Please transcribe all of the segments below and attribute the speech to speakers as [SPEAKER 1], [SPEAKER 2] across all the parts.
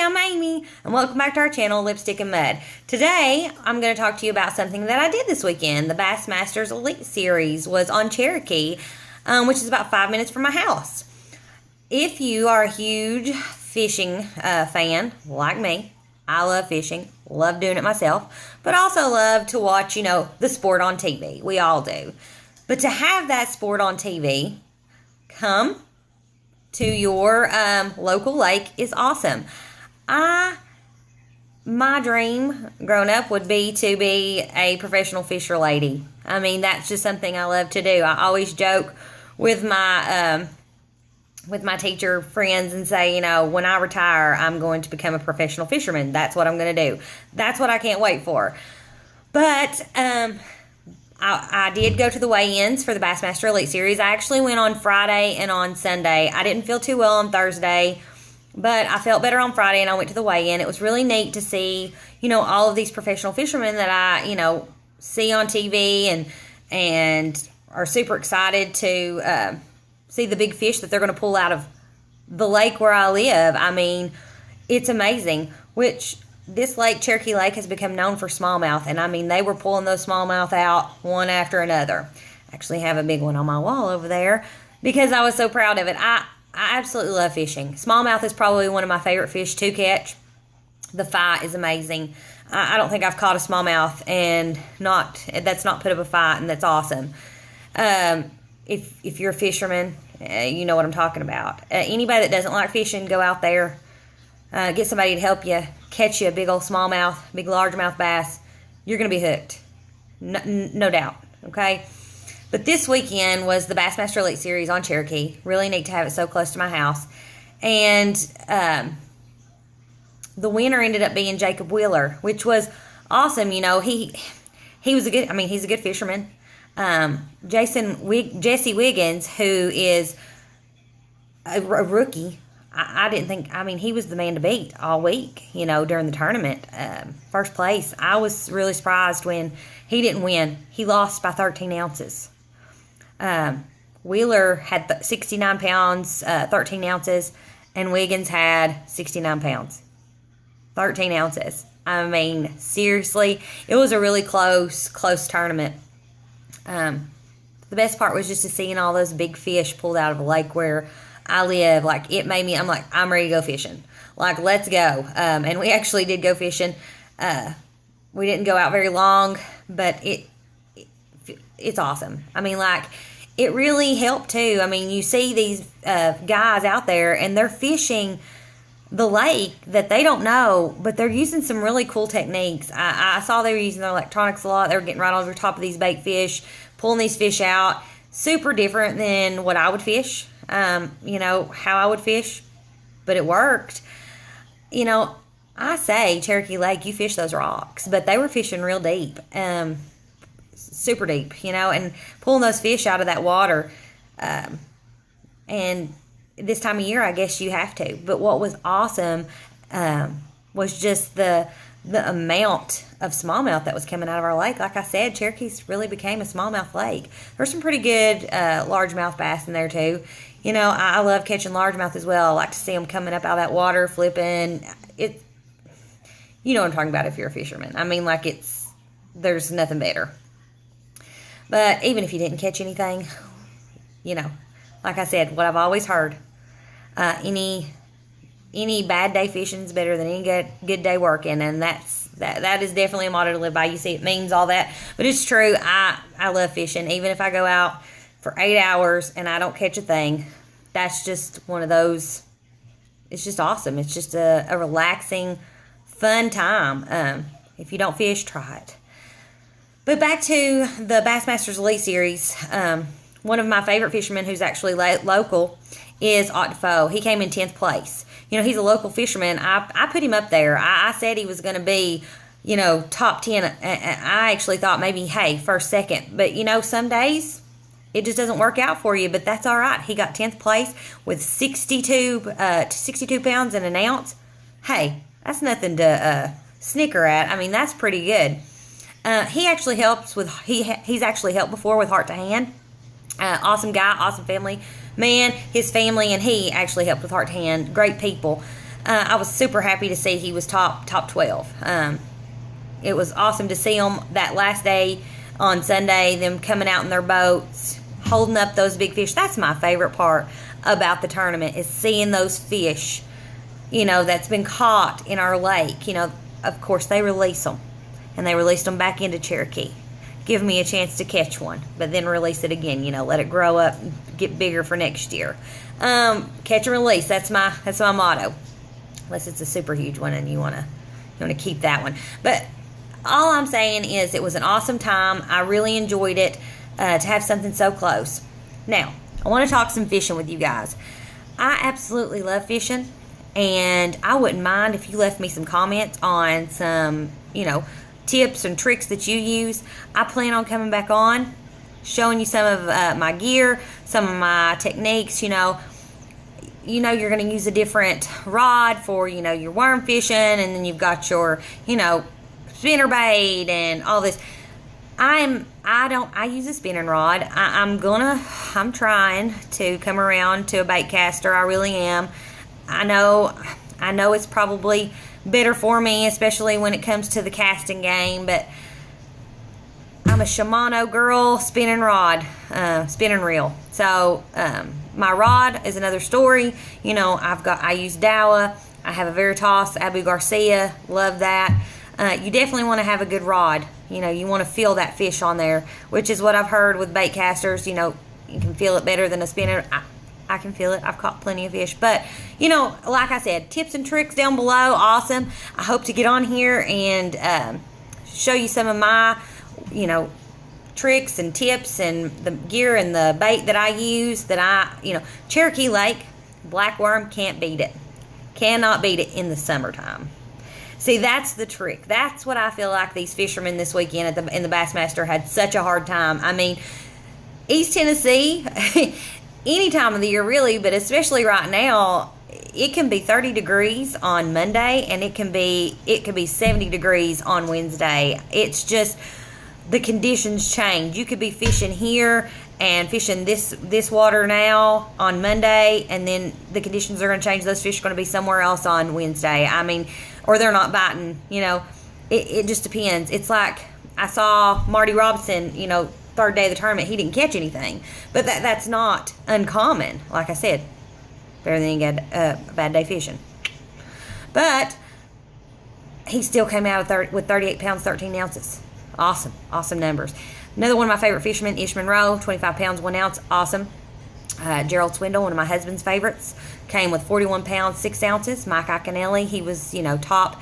[SPEAKER 1] I'm Amy, and welcome back to our channel, Lipstick and Mud. Today, I'm going to talk to you about something that I did this weekend. The Bassmasters Elite Series was on Cherokee, which is about 5 minutes from my house. If you are a huge fishing fan, like me, I love fishing, love doing it myself, but also love to watch, the sport on TV. We all do. But to have that sport on TV come to your local lake is awesome. My dream growing up would be to be a professional fisher lady. I mean, that's just something I love to do. I always joke with my teacher friends and say, when I retire, I'm going to become a professional fisherman. That's what I'm going to do. That's what I can't wait for. But I did go to the weigh-ins for the Bassmaster Elite Series. I actually went on Friday and on Sunday. I didn't feel too well on Thursday, but I felt better on Friday, and I went to the weigh-in. It was really neat to see, all of these professional fishermen that I, see on TV and are super excited to see the big fish that they're going to pull out of the lake where I live. I mean, it's amazing, which this lake, Cherokee Lake, has become known for smallmouth, and I mean, they were pulling those smallmouth out one after another. I actually have a big one on my wall over there because I was so proud of it. I absolutely love fishing. Smallmouth is probably one of my favorite fish to catch. The fight is amazing. I don't think I've caught a smallmouth and that's not put up a fight, and that's awesome. If you're a fisherman, you know what I'm talking about. Anybody that doesn't like fishing, go out there. Get somebody to help you catch you a big old smallmouth, big largemouth bass. You're going to be hooked. No doubt. Okay? But this weekend was the Bassmaster Elite Series on Cherokee. Really neat to have it so close to my house. And the winner ended up being Jacob Wheeler, which was awesome. He was he's a good fisherman. Jesse Wiggins, who is a rookie, he was the man to beat all week, during the tournament. First place. I was really surprised when he didn't win. He lost by 13 ounces. Wheeler had 69 pounds, 13 ounces, and Wiggins had 69 pounds, 13 ounces. I mean, seriously, it was a really close tournament. The best part was just to seeing all those big fish pulled out of a lake where I live. Like, it made me, I'm ready to go fishing. Like, let's go. And we actually did go fishing. We didn't go out very long, but it's awesome. I mean, it really helped too. I mean, you see these guys out there, and they're fishing the lake that they don't know, but they're using some really cool techniques. I saw they were using their electronics a lot. They were getting right over top of these bait fish, pulling these fish out. Super different than what I would fish, how I would fish, but it worked. I say Cherokee Lake, you fish those rocks, but they were fishing real deep, super deep, and pulling those fish out of that water. And this time of year, I guess you have to. But what was awesome was just the amount of smallmouth that was coming out of our lake. Like I said, Cherokee's really became a smallmouth lake. There's some pretty good largemouth bass in there too. I love catching largemouth as well. I like to see them coming up out of that water, flipping. You know what I'm talking about if you're a fisherman. I mean, there's nothing better. But even if you didn't catch anything, like I said, what I've always heard, any bad day fishing is better than any good day working, and that is definitely a motto to live by. You see, it means all that, but it's true. I love fishing, even if I go out for 8 hours and I don't catch a thing. That's just one of those. It's just awesome. It's just a relaxing, fun time. If you don't fish, try it. But back to the Bassmasters Elite Series. One of my favorite fishermen who's actually local is Octafo. He came in 10th place. He's a local fisherman. I put him up there. I said he was going to be, top 10. I actually thought maybe, first, second. But, some days it just doesn't work out for you. But that's all right. He got 10th place with 62 pounds and an ounce. Hey, that's nothing to snicker at. I mean, that's pretty good. He actually helps with, he's actually helped before with Heart to Hand. Awesome guy, awesome family. Man, his family and he actually helped with Heart to Hand. Great people. I was super happy to see he was top 12. It was awesome to see them that last day on Sunday, them coming out in their boats, holding up those big fish. That's my favorite part about the tournament, is seeing those fish, that's been caught in our lake. Of course, they release them, and they released them back into Cherokee. Give me a chance to catch one, but then release it again. Let it grow up and get bigger for next year. Catch and release. That's my motto. Unless it's a super huge one and you want to keep that one. But all I'm saying is it was an awesome time. I really enjoyed it to have something so close. Now, I want to talk some fishing with you guys. I absolutely love fishing, and I wouldn't mind if you left me some comments on some, tips and tricks that you use. I plan on coming back on, showing you some of my gear, some of my techniques. You're going to use a different rod for, your worm fishing, and then you've got your, spinnerbait and all this. I use a spinning rod. I'm trying to come around to a bait caster. I really am. I know it's probably better for me, especially when it comes to the casting game, but I'm a Shimano girl, spinning reel. So my rod is another story. I use Daiwa. I have a Veritas Abu Garcia. Love that. You definitely want to have a good rod. You want to feel that fish on there, which is what I've heard with bait casters. You can feel it better than a spinner. I can feel it. I've caught plenty of fish. But, like I said, tips and tricks down below. Awesome. I hope to get on here and show you some of my, tricks and tips and the gear and the bait that I use. Cherokee Lake, black worm, can't beat it. Cannot beat it in the summertime. See, that's the trick. That's what I feel like these fishermen this weekend in the Bassmaster had such a hard time. I mean, East Tennessee, any time of the year really, but especially right now, it can be 30 degrees on Monday, and it can be 70 degrees on Wednesday. It's just the conditions change. You could be fishing here and fishing this water now on Monday, and then the conditions are going to change. Those fish are going to be somewhere else on Wednesday. I mean, or they're not biting. It just depends. It's like I saw Marty Robson, third day of the tournament, he didn't catch anything, but that's not uncommon. Like I said, better than you get a bad day fishing. But he still came out with 38 pounds 13 ounces. Awesome numbers. Another one of my favorite fishermen, Ish Monroe, 25 pounds 1 ounce. Awesome. Gerald Swindle, one of my husband's favorites, came with 41 pounds 6 ounces. Mike Iaconelli, he was top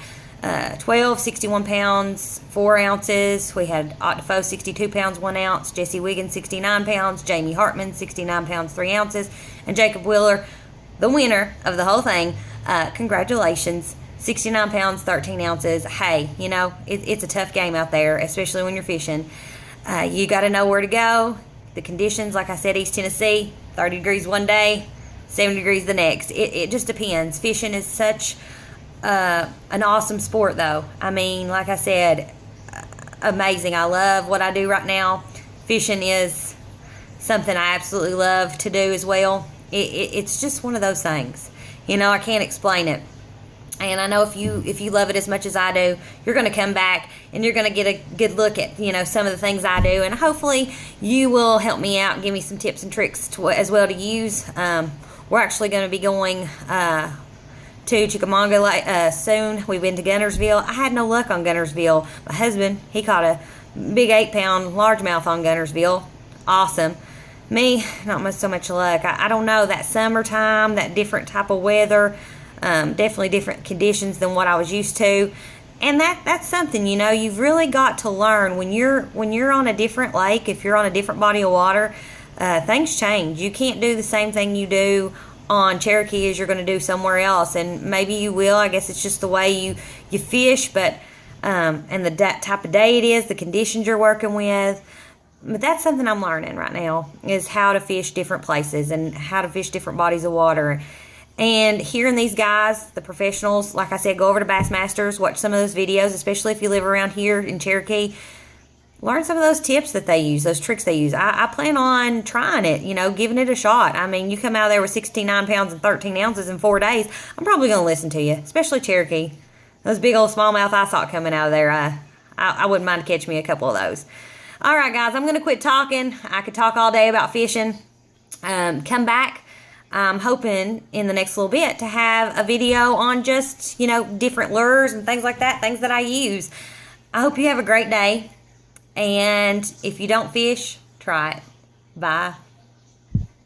[SPEAKER 1] 12, 61 pounds 4 ounces. We had Ott Defoe, 62 pounds 1 ounce. Jesse Wiggins, 69 pounds. Jamie Hartman, 69 pounds 3 ounces. And Jacob Wheeler, the winner of the whole thing. Congratulations, 69 pounds 13 ounces. Hey, it's a tough game out there, especially when you're fishing. You got to know where to go. The conditions, like I said, East Tennessee, 30 degrees one day, 70 degrees the next. It just depends. Fishing is such an awesome sport, though. I mean, like I said, amazing. I love what I do right now. Fishing is something I absolutely love to do as well. It's just one of those things. I can't explain it. And I know if you love it as much as I do, you're going to come back and you're going to get a good look at, some of the things I do. And hopefully you will help me out and give me some tips and tricks as well to use. We're actually going to be going to Chickamauga soon. We've been to Gunnersville. I had no luck on Gunnersville. My husband, he caught a big 8-pound largemouth on Gunnersville. Awesome. Me, not so much luck. I don't know, that summertime, that different type of weather, definitely different conditions than what I was used to. And that's something, you've really got to learn when you're on a different lake, if you're on a different body of water, things change. You can't do the same thing you do on Cherokee as you're going to do somewhere else. And maybe you will. I guess it's just the way you fish, but and the type of day it is, the conditions you're working with. But that's something I'm learning right now, is how to fish different places and how to fish different bodies of water. And hearing these guys, the professionals, like I said, go over to Bassmasters, watch some of those videos, especially if you live around here in Cherokee. learn some of those tips that they use, those tricks they use. I plan on trying it, giving it a shot. I mean, you come out of there with 69 pounds and 13 ounces in 4 days, I'm probably going to listen to you, especially Cherokee. Those big old smallmouth I saw coming out of there, I wouldn't mind to catch me a couple of those. All right, guys, I'm going to quit talking. I could talk all day about fishing. Come back. I'm hoping in the next little bit to have a video on just, different lures and things like that, things that I use. I hope you have a great day. And if you don't fish, try it. Bye.